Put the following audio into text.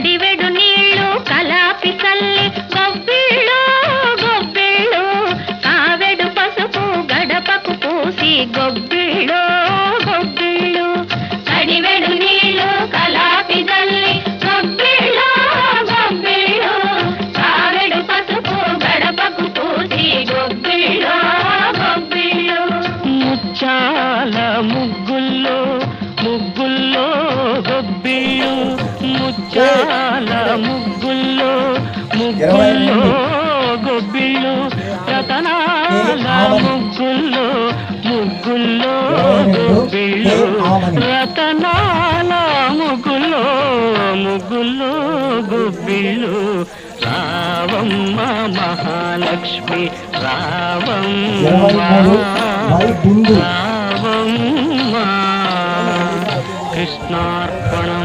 కడివెడు నీళ్ళు కలాపి చల్లి గొబ్బిళ్ళు గొబ్బిళ్ళు కావెడు పసుపు గడపకు పూసి గొబ్బిళ్ళు గొబ్బిళ్ళు కడివెడు నీళ్ళు కలాపి చల్లి గొబ్బిళ్ళు గొబ్బిళ్ళు కావెడు పసుపు గడపకు పూసి గొబ్బిళ్ళు గొబ్బిళ్ళు ముచ్చాల ముగ్గుల్లో ముగ్గుల్లో గొబ్బిళ్ళు ముచ్చాల ముగ్గుల్లో ముగ్గుల్లో గొబ్బిళ్ళు రతనాల ముగ్గుల్లో ముగ్గుల్లో గొబ్బిళ్ళు రతనాల ముగ్గుల్లో ముగ్గుల్లో గొబ్బిళ్ళు రావమ్మ మహాలక్ష్మి రావమ్మ రావమ్మ కృష్ణార్పణం.